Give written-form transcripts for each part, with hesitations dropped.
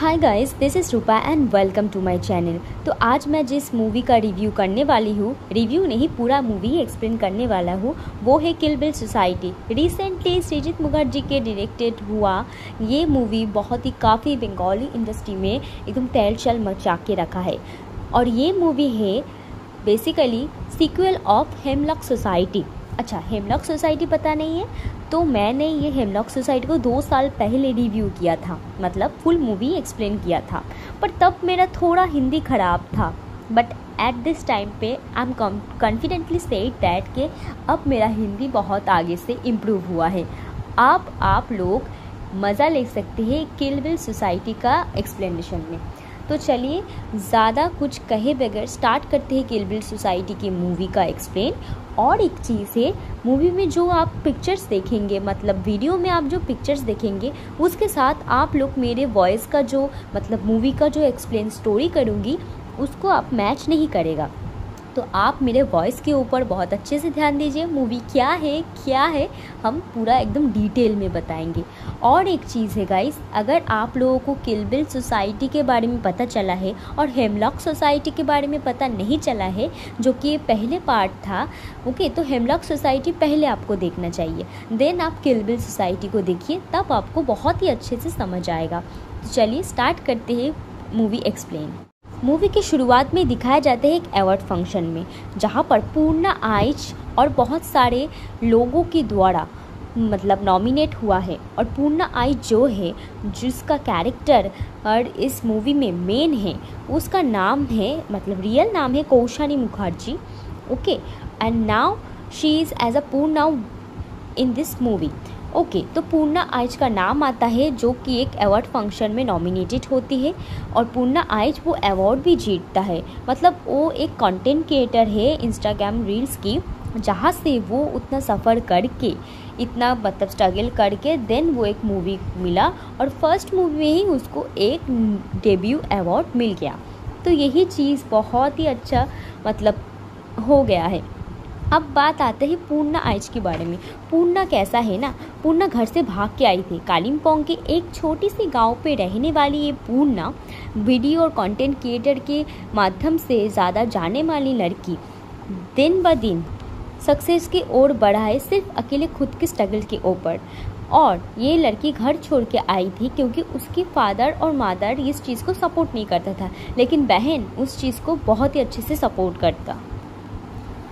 Hi guys, this is Rupa and welcome to my channel. तो आज मैं जिस मूवी का रिव्यू करने वाली हूँ, रिव्यू नहीं पूरा मूवी एक्सप्लेन करने वाला हूँ, वो है किल बिल सोसाइटी। रिसेंटली सृजित मुखर्जी के डायरेक्टेड हुआ ये मूवी बहुत ही काफ़ी बंगाली इंडस्ट्री में एकदम तहलचल मचा के रखा है। और ये मूवी है basically sequel of Hemlock Society. अच्छा, हेमलॉक सोसाइटी पता नहीं है तो मैंने ये हेमलॉक सोसाइटी को 2 साल पहले रिव्यू किया था, मतलब फुल मूवी एक्सप्लेन किया था, पर तब मेरा थोड़ा हिंदी ख़राब था। बट एट दिस टाइम पे I am confidently said that कि अब मेरा हिंदी बहुत आगे से इम्प्रूव हुआ है। अब आप लोग मज़ा ले सकते हैं किल बिल सोसाइटी का एक्सप्लेनेशन में। तो चलिए ज़्यादा कुछ कहे बगैर स्टार्ट करते हैं किल बिल सोसाइटी की मूवी का एक्सप्लेन। और एक चीज़ है, मूवी में जो आप पिक्चर्स देखेंगे, मतलब वीडियो में आप जो पिक्चर्स देखेंगे, उसके साथ आप लोग मेरे वॉइस का जो मतलब मूवी का जो एक्सप्लेन स्टोरी करूँगी उसको आप मैच नहीं करेगा। तो आप मेरे वॉइस के ऊपर बहुत अच्छे से ध्यान दीजिए। मूवी क्या है हम पूरा एकदम डिटेल में बताएंगे। और एक चीज़ है गाइस, अगर आप लोगों को किल बिल सोसाइटी के बारे में पता चला है और हेमलॉक सोसाइटी के बारे में पता नहीं चला है, जो कि पहले पार्ट था, ओके, तो हेमलॉक सोसाइटी पहले आपको देखना चाहिए, देन आप किल बिल सोसाइटी को देखिए, तब आपको बहुत ही अच्छे से समझ आएगा। तो चलिए स्टार्ट करते हैं मूवी एक्सप्लेन। मूवी की शुरुआत में दिखाया जाता है एक अवार्ड फंक्शन में, जहाँ पर पूर्णा आइच और बहुत सारे लोगों के द्वारा मतलब नॉमिनेट हुआ है। और पूर्णा आइच जो है, जिसका कैरेक्टर और इस मूवी में मेन है, उसका नाम है मतलब रियल नाम है Koushani Mukherjee, okay, and now she is as a Purna in this movie, okay. तो पूर्णा आइच का नाम आता है, जो कि एक अवार्ड फंक्शन में नॉमिनेटेड होती है और पूर्णा आइच वो अवार्ड भी जीतता है। मतलब वो एक कंटेंट क्रिएटर है इंस्टाग्राम रील्स की, जहाँ से वो उतना सफ़र करके, इतना मतलब स्ट्रगल करके देन वो एक मूवी मिला और फर्स्ट मूवी में ही उसको एक डेब्यू अवार्ड मिल गया। तो यही चीज़ बहुत ही अच्छा मतलब हो गया है। अब बात आते हैं पूर्णा आइच के बारे में। पूर्णा कैसा है ना, पूर्णा घर से भाग के आई थी। कालिम्पोंग के एक छोटी सी गांव पे रहने वाली ये पूर्णा वीडियो और कंटेंट क्रिएटर के माध्यम से ज़्यादा जाने वाली लड़की दिन ब दिन सक्सेस की ओर बढ़ा है, सिर्फ अकेले खुद के स्ट्रगल के ऊपर। और ये लड़की घर छोड़ के आई थी क्योंकि उसकी फादर और मदर इस चीज़ को सपोर्ट नहीं करता था, लेकिन बहन उस चीज़ को बहुत ही अच्छे से सपोर्ट करता।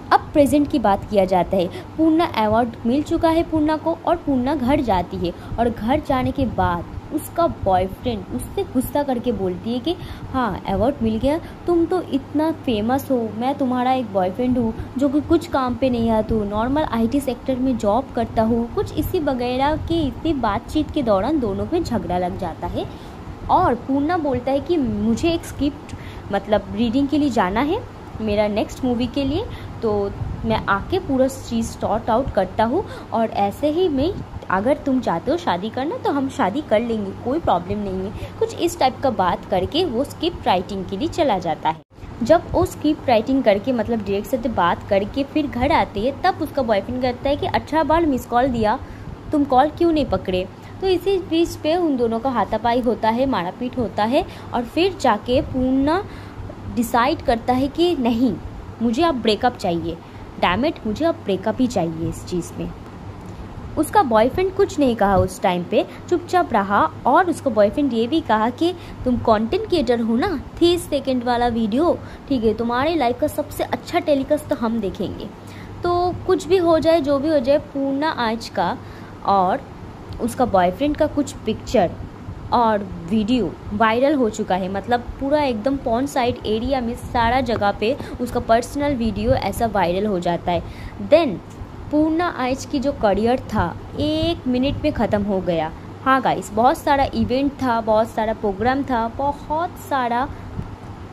अब प्रेजेंट की बात किया जाता है। पूर्णा अवार्ड मिल चुका है पूर्णा को और पूर्णा घर जाती है और घर जाने के बाद उसका बॉयफ्रेंड उससे गुस्सा करके बोलती है कि हाँ, अवार्ड मिल गया, तुम तो इतना फेमस हो, मैं तुम्हारा एक बॉयफ्रेंड हूँ जो कि कुछ काम पे नहीं आता हूँ, नॉर्मल आईटी सेक्टर में जॉब करता हूँ, कुछ इसी वगैरह के इतनी बातचीत के दौरान दोनों में झगड़ा लग जाता है। और पूर्णा बोलता है कि मुझे एक स्क्रिप्ट मतलब रीडिंग के लिए जाना है मेरा नेक्स्ट मूवी के लिए, तो मैं आके पूरा चीज़ सॉर्ट आउट करता हूँ और ऐसे ही मैं, अगर तुम चाहते हो शादी करना तो हम शादी कर लेंगे, कोई प्रॉब्लम नहीं है। कुछ इस टाइप का बात करके वो स्क्रिप्ट राइटिंग के लिए चला जाता है। जब वो स्क्रिप्ट राइटिंग करके मतलब डायरेक्टर से बात करके फिर घर आती है, तब उसका बॉयफ्रेंड कहता है कि 18 बार मिस कॉल दिया, तुम कॉल क्यों नहीं पकड़े। तो इसी बीच पे उन दोनों का हाथापाई होता है, मारापीट होता है और फिर जाके पूर्णा डिसाइड करता है कि नहीं, मुझे अब ब्रेकअप चाहिए, डैम इट, मुझे अब ब्रेकअप ही चाहिए इस चीज़ में। उसका बॉयफ्रेंड कुछ नहीं कहा उस टाइम पे, चुपचाप रहा। और उसका बॉयफ्रेंड ये भी कहा कि तुम कंटेंट क्रिएटर हो ना, 30 सेकेंड वाला वीडियो, ठीक है, तुम्हारे लाइफ का सबसे अच्छा टेलीकास्ट तो हम देखेंगे। तो कुछ भी हो जाए, जो भी हो जाए, पूर्णा आइच का और उसका बॉयफ्रेंड का कुछ पिक्चर और वीडियो वायरल हो चुका है। मतलब पूरा एकदम पॉन साइड एरिया में सारा जगह पे उसका पर्सनल वीडियो ऐसा वायरल हो जाता है। देन पूर्णा आइच की जो करियर था 1 मिनट में ख़त्म हो गया। हाँ गाइस, बहुत सारा इवेंट था, बहुत सारा प्रोग्राम था, बहुत सारा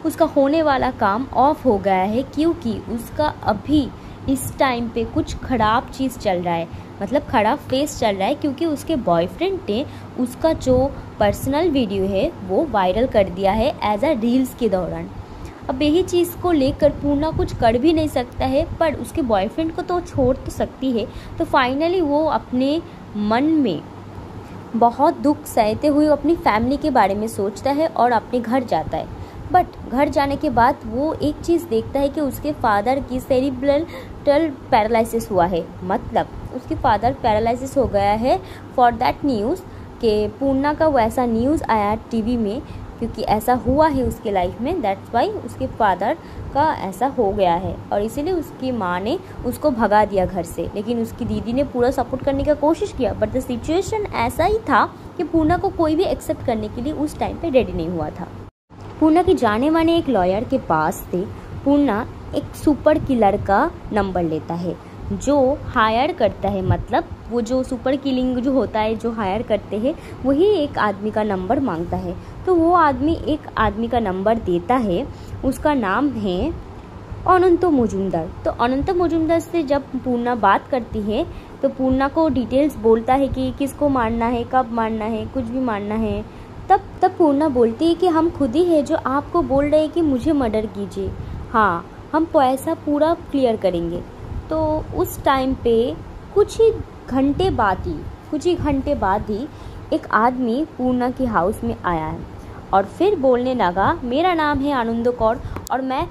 उसका होने वाला काम ऑफ हो गया है, क्योंकि उसका अभी इस टाइम पे कुछ ख़राब चीज़ चल रहा है, मतलब ख़राब फेस चल रहा है, क्योंकि उसके बॉयफ्रेंड ने उसका जो पर्सनल वीडियो है वो वायरल कर दिया है एज अ रील्स के दौरान। अब यही चीज़ को लेकर पूर्णा कुछ कर भी नहीं सकता है, पर उसके बॉयफ्रेंड को तो छोड़ तो सकती है। तो फाइनली वो अपने मन में बहुत दुख सहते हुए अपनी फैमिली के बारे में सोचता है और अपने घर जाता है। बट घर जाने के बाद वो एक चीज़ देखता है कि उसके फादर की सेरिब्रल पैरालिसिस हुआ है, मतलब उसके फादर पैरालिसिस हो गया है। फॉर दैट न्यूज़ कि पूर्णा का वैसा न्यूज़ आया टीवी में, क्योंकि ऐसा हुआ है उसके लाइफ में, दैट्स वाई उसके फादर का ऐसा हो गया है और इसीलिए उसकी माँ ने उसको भगा दिया घर से। लेकिन उसकी दीदी ने पूरा सपोर्ट करने का कोशिश किया, बट द सिचुएशन ऐसा ही था कि पूर्णा को कोई भी एक्सेप्ट करने के लिए उस टाइम पे रेडी नहीं हुआ था। पूर्णा के जाने माने एक लॉयर के पास थे। पूर्णा एक सुपर किलर का नंबर लेता है जो हायर करता है, मतलब वो जो सुपर किलिंग जो होता है जो हायर करते हैं वही एक आदमी का नंबर मांगता है। तो वो आदमी एक आदमी का नंबर देता है, उसका नाम है अनंत मजुमदार। तो अनंत मजुमदार से जब पूर्णा बात करती है तो पूर्णा को डिटेल्स बोलता है कि किसको मारना है, कब मारना है, कुछ भी मारना है। तब पूर्णा बोलती है कि हम खुद ही है जो आपको बोल रहे हैं कि मुझे मर्डर कीजिए, हाँ हम पैसा पूरा क्लियर करेंगे। तो उस टाइम पे कुछ ही घंटे बाद ही एक आदमी पूर्णा के हाउस में आया है और फिर बोलने लगा, मेरा नाम है आनंद कौर और मैं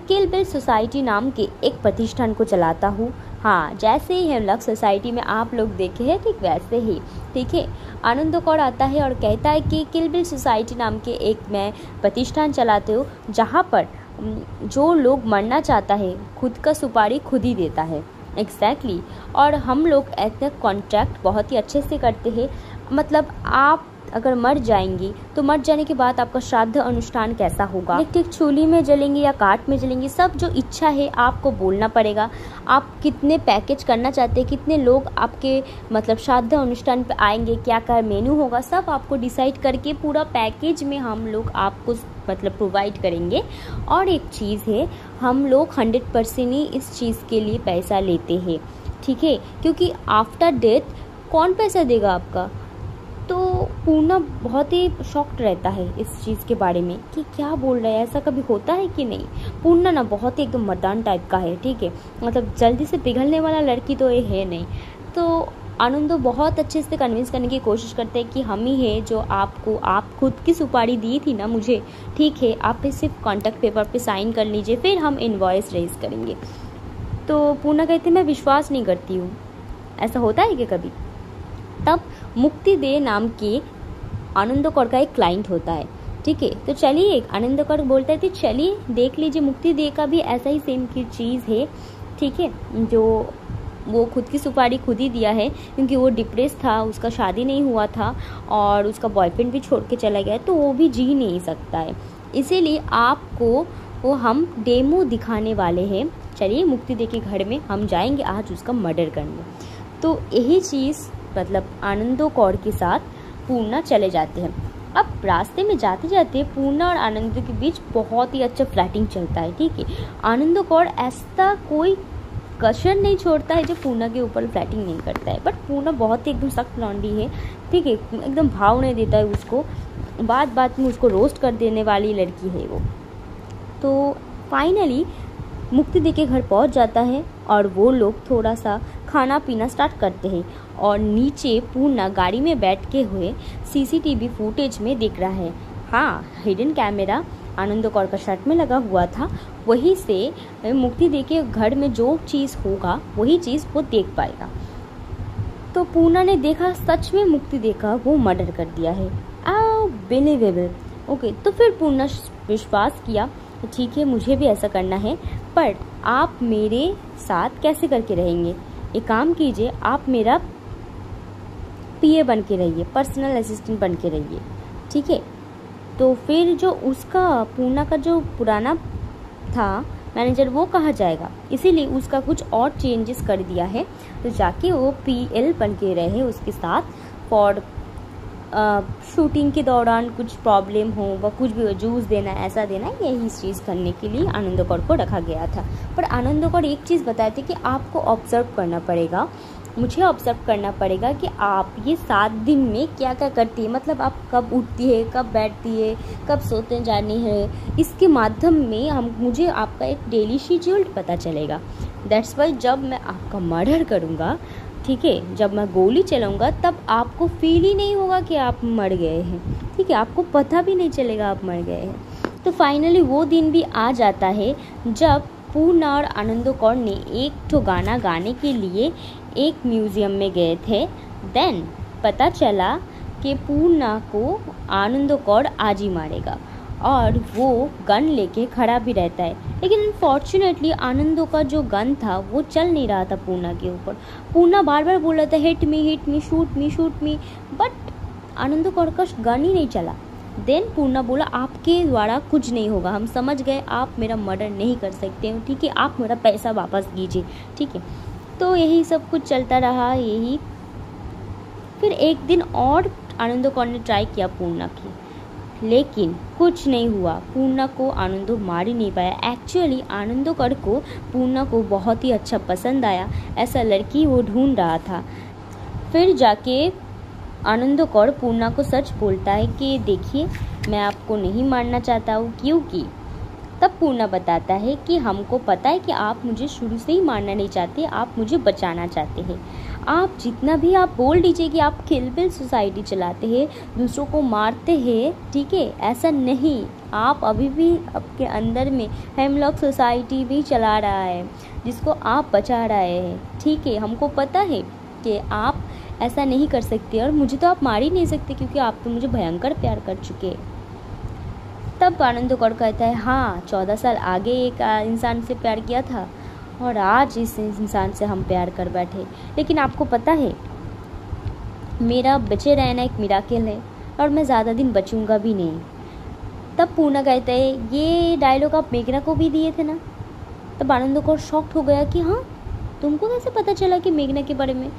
किल बिल सोसाइटी नाम के एक प्रतिष्ठान को चलाता हूँ। हाँ, जैसे ही हेमलॉक सोसाइटी में आप लोग देखे हैं ठीक वैसे ही, ठीक है। आनंद कौर आता है और कहता है कि किल बिल सोसाइटी नाम के एक मैं प्रतिष्ठान चलाते हूँ जहाँ पर जो लोग मरना चाहता है खुद का सुपारी खुद ही देता है। एग्जैक्टली और हम लोग ऐसा कॉन्ट्रैक्ट बहुत ही अच्छे से करते हैं, मतलब आप अगर मर जाएंगी तो मर जाने के बाद आपका श्राद्ध अनुष्ठान कैसा होगा, इलेक्ट्रिक चूल्ही में जलेंगे या काट में जलेंगे, सब जो इच्छा है आपको बोलना पड़ेगा। आप कितने पैकेज करना चाहते हैं, कितने लोग आपके मतलब श्राद्ध अनुष्ठान पे आएंगे, क्या क्या मेन्यू होगा, सब आपको डिसाइड करके पूरा पैकेज में हम लोग आपको मतलब प्रोवाइड करेंगे। और एक चीज़ है, हम लोग 100% ही इस चीज़ के लिए पैसा लेते हैं, ठीक है, क्योंकि आफ्टर डेथ कौन पैसा देगा आपका। तो पूर्णा बहुत ही शॉक्ड रहता है इस चीज़ के बारे में कि क्या बोल रहा है, ऐसा कभी होता है कि नहीं। पूर्णा ना बहुत ही एकदम मर्दान टाइप का है, ठीक है, मतलब जल्दी से पिघलने वाला लड़की तो ये है नहीं। तो आनंदो बहुत अच्छे से कन्विंस करने की कोशिश करते हैं कि हम ही है जो आपको, आप खुद की सुपारी दी थी ना मुझे, ठीक है, आप सिर्फ कॉन्ट्रैक्ट पेपर पे साइन कर लीजिए, फिर हम इनवॉइस रेज करेंगे। तो पूर्णा कहती मैं विश्वास नहीं करती हूँ, ऐसा होता है कि कभी। तब मुक्ति दे नाम के आनंद कौर का एक क्लाइंट होता है, ठीक है। तो चलिए आनंद कौर बोलता है कि चलिए देख लीजिए, मुक्ति दे का भी ऐसा ही सेम की चीज़ है, ठीक है, जो वो खुद की सुपारी खुद ही दिया है क्योंकि वो डिप्रेस था, उसका शादी नहीं हुआ था और उसका बॉयफ्रेंड भी छोड़ के चला गया, तो वो भी जी नहीं सकता है, इसीलिए आपको वो हम डेमो दिखाने वाले हैं। चलिए मुक्ति दे के घर में हम जाएंगे आज उसका मर्डर करने। तो यही चीज़ मतलब आनंदो कौर के साथ पूर्णा चले जाते हैं। अब रास्ते में जाते जाते पूर्णा और आनंदो के बीच बहुत ही अच्छा फ्लर्टिंग चलता है, ठीक है। आनंदो कौर ऐसा कोई कसर नहीं छोड़ता है जो पूर्णा के ऊपर फ्लर्टिंग नहीं करता है, बट पूर्णा बहुत ही एकदम सख्त लौंडी है, ठीक है, एकदम भाव नहीं देता है उसको, बात बात में उसको रोस्ट कर देने वाली लड़की है वो। तो फाइनली मुक्ति दे के घर पहुंच जाता है और वो लोग थोड़ा सा खाना पीना स्टार्ट करते हैं और नीचे पूर्णा गाड़ी में बैठ के हुए सीसीटीवी फुटेज में दिख रहा है, हाँ हिडन कैमरा आनंद कौर का शर्ट में लगा हुआ था, वहीं से मुक्ति दे के घर में जो चीज़ होगा वही चीज़ वो देख पाएगा। तो पूर्णा ने देखा सच में मुक्ति दे का वो मर्डर कर दिया है, बिलीवेबल। ओके, तो फिर पूर्णा विश्वास किया ठीक है मुझे भी ऐसा करना है, पर आप मेरे साथ कैसे करके रहेंगे, एक काम कीजिए आप मेरा पीए बन के रहिए, पर्सनल असिस्टेंट बन के रहिए, ठीक है। तो फिर जो उसका पूर्णा का जो पुराना था मैनेजर वो कहाँ जाएगा, इसीलिए उसका कुछ और चेंजेस कर दिया है, तो जाके वो पीएल बन के रहे उसके साथ फॉर शूटिंग के दौरान कुछ प्रॉब्लम हो व कुछ भी जूस देना ऐसा देना, यही चीज़ करने के लिए आनंद कौर को रखा गया था। पर आनंद कौर एक चीज़ बताए थे कि आपको ऑब्जर्व करना पड़ेगा, मुझे ऑब्जर्व करना पड़ेगा कि आप ये 7 दिन में क्या क्या करती है, मतलब आप कब उठती है, कब बैठती है, कब सोते जानी है, इसके माध्यम में मुझे आपका एक डेली शेड्यूल पता चलेगा। दैट्स वाई जब मैं आपका मर्डर करूँगा ठीक है, जब मैं गोली चलाऊंगा तब आपको फील ही नहीं होगा कि आप मर गए हैं, ठीक है, आपको पता भी नहीं चलेगा आप मर गए हैं। तो फाइनली वो दिन भी आ जाता है जब पूर्णा और आनंद कौर ने एक तो गाना गाने के लिए एक म्यूज़ियम में गए थे। देन पता चला कि पूर्णा को आनंद कौर आज ही मारेगा और वो गन लेके खड़ा भी रहता है, लेकिन अनफॉर्चुनेटली आनंदो का जो गन था वो चल नहीं रहा था पूर्णा के ऊपर। पूर्णा बार बार बोल रहा था hit me shoot me, but Anando Kaur का गन ही नहीं चला। देन पूर्णा बोला आपके द्वारा कुछ नहीं होगा, हम समझ गए आप मेरा मर्डर नहीं कर सकते हो, ठीक है, आप मेरा पैसा वापस कीजिए, ठीक है। तो यही सब कुछ चलता रहा। यही फिर एक दिन और आनंदो कौर ने ट्राई किया पूर्णा की, लेकिन कुछ नहीं हुआ, पूर्णा को आनंदो मार ही नहीं पाया। एक्चुअली आनंदो कौर को पूर्णा को बहुत ही अच्छा पसंद आया, ऐसा लड़की वो ढूंढ रहा था। फिर जाके आनंदो कौर पूर्णा को सच बोलता है कि देखिए मैं आपको नहीं मारना चाहता हूँ, क्योंकि तब पूर्णा बताता है कि हमको पता है कि आप मुझे शुरू से ही मारना नहीं चाहते, आप मुझे बचाना चाहते हैं। आप जितना भी आप बोल दीजिए कि आप किल बिल सोसाइटी चलाते हैं, दूसरों को मारते हैं, ठीक है, ऐसा नहीं, आप अभी भी आपके अंदर में हेमलॉक सोसाइटी भी चला रहा है जिसको आप बचा रहे हैं, ठीक है। हमको पता है कि आप ऐसा नहीं कर सकते और मुझे तो आप मार ही नहीं सकते क्योंकि आप तो मुझे भयंकर प्यार कर चुके हैं। तब आनंद कौर कहता है हाँ 14 साल आगे एक इंसान से प्यार किया था और आज इस इंसान से हम प्यार कर बैठे, लेकिन आपको पता है मेरा बचे रहना एक मिराकल है और मैं ज़्यादा दिन बचूंगा भी नहीं। तब पूर्णा कहता है ये डायलॉग आप मेघना को भी दिए थे ना। तब आनंद कौर शॉक्ड हो गया कि हाँ तुमको कैसे पता चला कि मेघना के बारे में।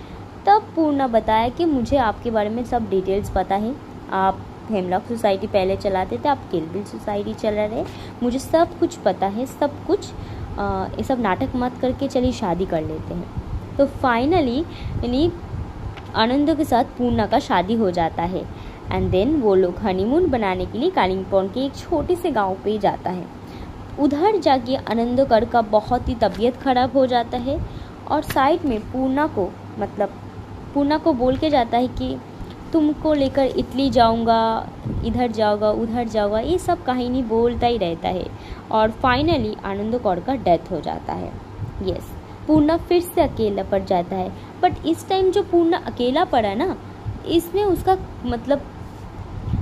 तब पूर्णा बताया कि मुझे आपके बारे में सब डिटेल्स पता है, आप हेमलॉक सोसाइटी पहले चलाते थे, आप किल बिल सोसाइटी चला रहे, मुझे सब कुछ पता है, सब कुछ ये सब नाटक मत करके चलिए शादी कर लेते हैं। तो फाइनली यानी आनंद के साथ पूर्णा का शादी हो जाता है एंड देन वो लोग हनीमून बनाने के लिए कालिम्पोंग के एक छोटे से गांव पे जाता है। उधर जाके आनंद कौर का बहुत ही तबीयत खराब हो जाता है और साइड में पूर्णा को बोल के जाता है कि तुमको लेकर इटली जाऊंगा, इधर जाऊंगा उधर जाऊंगा, ये सब कहानी बोलता ही रहता है और फाइनली आनंद कौर का डेथ हो जाता है। यस, पूर्णा फिर से अकेला पड़ जाता है, बट इस टाइम जो पूर्णा अकेला पड़ा ना, इसमें उसका मतलब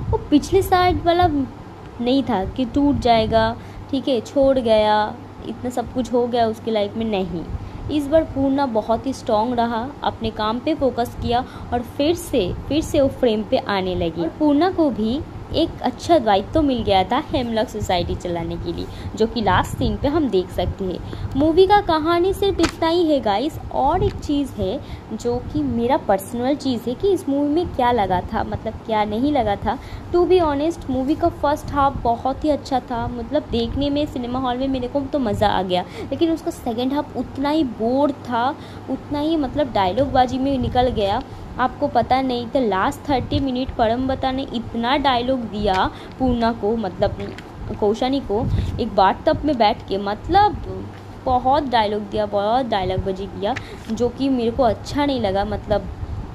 वो पिछले साइड वाला नहीं था कि टूट जाएगा, ठीक है, छोड़ गया, इतना सब कुछ हो गया उसकी लाइफ में, नहीं। इस बार पूर्णा बहुत ही स्ट्रॉन्ग रहा, अपने काम पे फोकस किया और फिर से वो फ्रेम पे आने लगी। और पूर्णा को भी एक अच्छा दायित्व मिल गया था हेमलॉक सोसाइटी चलाने के लिए, जो कि लास्ट सीन पे हम देख सकते हैं। मूवी का कहानी सिर्फ इतना ही है गाइस। और एक चीज़ है जो कि मेरा पर्सनल चीज़ है कि इस मूवी में क्या लगा था, मतलब क्या नहीं लगा था। टू बी ऑनेस्ट मूवी का फर्स्ट हाफ बहुत ही अच्छा था, मतलब देखने में सिनेमा हॉल में मेरे को तो मज़ा आ गया, लेकिन उसका सेकेंड हाफ उतना ही बोर था, उतना ही मतलब डायलॉगबाजी में निकल गया। आपको पता नहीं तो लास्ट 30 मिनट परमबता ने इतना डायलॉग दिया पूर्णा को, मतलब कौशानी को, एक बाथटब में बैठ के, मतलब बहुत डायलॉग दिया, बहुत डायलॉगबाजी किया, जो कि मेरे को अच्छा नहीं लगा, मतलब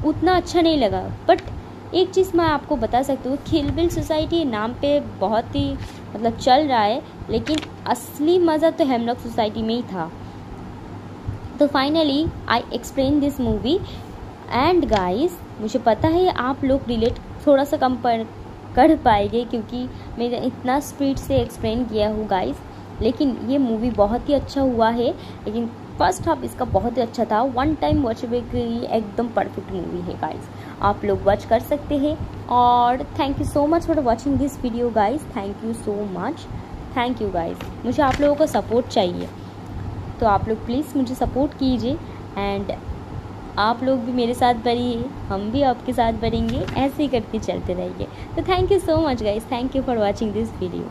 उतना अच्छा नहीं लगा। बट एक चीज़ मैं आपको बता सकती हूँ, किल बिल सोसाइटी नाम पे बहुत ही मतलब चल रहा है, लेकिन असली मज़ा तो हेमलॉक सोसाइटी में ही था। तो finally I explain this movie and guys, मुझे पता है आप लोग रिलेट थोड़ा सा कम कर पाएंगे क्योंकि मैंने इतना स्पीड से एक्सप्लेन किया हूँ गाइस, लेकिन ये मूवी बहुत ही अच्छा हुआ है। लेकिन फर्स्ट हाफ इसका बहुत ही अच्छा था, वन टाइम वॉचेबल के लिए एकदम परफेक्ट मूवी है गाइस, आप लोग वॉच कर सकते हैं। और thank you so much for watching this video guys, thank you so much, thank you guys. मुझे आप लोगों का सपोर्ट चाहिए, तो आप लोग प्लीज़ मुझे सपोर्ट कीजिए एंड आप लोग भी मेरे साथ बढ़िए, हम भी आपके साथ बढ़ेंगे, ऐसे ही करके चलते रहिए। तो thank you so much guys, thank you for watching this video.